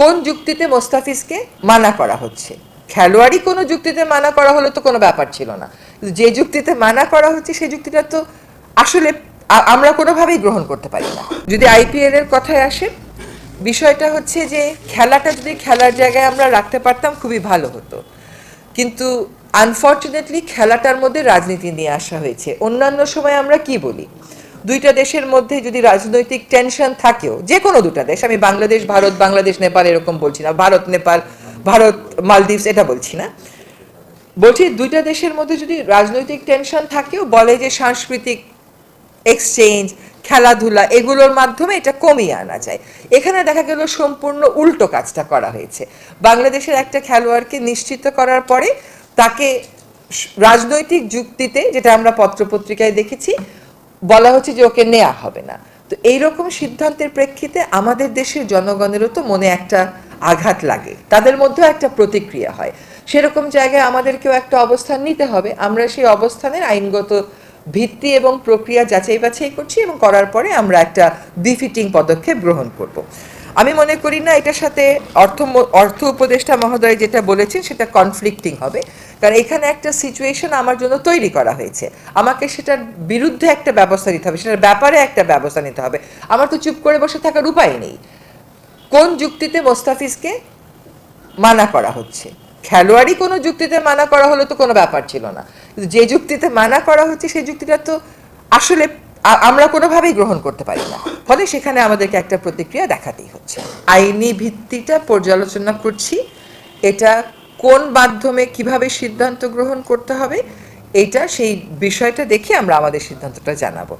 কোন যুক্তিতে মোস্তাফিজকে মানা করা হচ্ছে? খেলোয়াড়ই কোনো যুক্তিতে মানা করা হলে তো কোনো ব্যাপার ছিল না, কিন্তু যে যুক্তিতে মানা করা হচ্ছে সেই যুক্তিটা তো আসলে আমরা কোনোভাবেই গ্রহণ করতে পারি না। যদি আইপিএল এর কথায় আসে, বিষয়টা হচ্ছে যে খেলাটা যদি খেলার জায়গায় আমরা রাখতে পারতাম খুবই ভালো হতো, কিন্তু আনফর্চুনেটলি খেলাটার মধ্যে রাজনীতি নিয়ে আসা হয়েছে। অন্যান্য সময় আমরা কি বলি, দুইটা দেশের মধ্যে যদি রাজনৈতিক টেনশন থাকেও, যে কোনো দুটা দেশ, আমি বাংলাদেশ ভারত, বাংলাদেশ নেপাল এরকম বলছি না, ভারত নেপাল, ভারত মালদ্বীপস এটা বলছি না, বলছি দুইটা দেশের মধ্যে যদি রাজনৈতিক টেনশন থাকেও বলে যে সাংস্কৃতিক এক্সচেঞ্জ, খেলাধুলা এগুলোর মাধ্যমে এটা কমিয়ে আনা যায়। এখানে দেখা গেল সম্পূর্ণ উল্টো কাজটা করা হয়েছে। বাংলাদেশের একটা খেলোয়াড়কে নিশ্চিত করার পরে তাকে রাজনৈতিক যুক্তিতে, যেটা আমরা পত্রপত্রিকায় দেখেছি, বলা হচ্ছে যে ওকে নেওয়া হবে না। তো এইরকম সিদ্ধান্তের প্রেক্ষিতে আমাদের দেশের জনগণেরও তো মনে একটা আঘাত লাগে, তাদের মধ্যেও একটা প্রতিক্রিয়া হয়। সেরকম জায়গায় আমাদেরকেও একটা অবস্থান নিতে হবে। আমরা সেই অবস্থানের আইনগত ভিত্তি এবং প্রক্রিয়া যাচাই বাছাই করছি এবং করার পরে আমরা একটা বিফিটিং পদক্ষেপ গ্রহণ করব। আমি মনে করি না এটার সাথে অর্থ উপদেষ্টা মহোদয় যেটা বলেছেন সেটা কনফ্লিক্টিং হবে, কারণ এখানে একটা সিচুয়েশন আমার জন্য তৈরি করা হয়েছে, আমাকে সেটার বিরুদ্ধে একটা ব্যবস্থা নিতে হবে, সেটার ব্যাপারে একটা ব্যবস্থা নিতে হবে। আমার তো চুপ করে বসে থাকার উপায় নেই। কোন যুক্তিতে মোস্তাফিজকে মানা করা হচ্ছে? খেলোয়াড়ই কোনো যুক্তিতে মানা করা হলে তো কোনো ব্যাপার ছিল না, কিন্তু যে যুক্তিতে মানা করা হচ্ছে সেই যুক্তিটা তো আসলে আমরা কোনোভাবেই গ্রহণ করতে পারি না, ফলে সেখানে আমাদেরকে একটা প্রতিক্রিয়া দেখাতেই হচ্ছে। আইনি ভিত্তিটা পর্যালোচনা করছি, এটা কোন মাধ্যমে কিভাবে সিদ্ধান্ত গ্রহণ করতে হবে, এটা সেই বিষয়টা দেখে আমরা আমাদের সিদ্ধান্তটা জানাবো।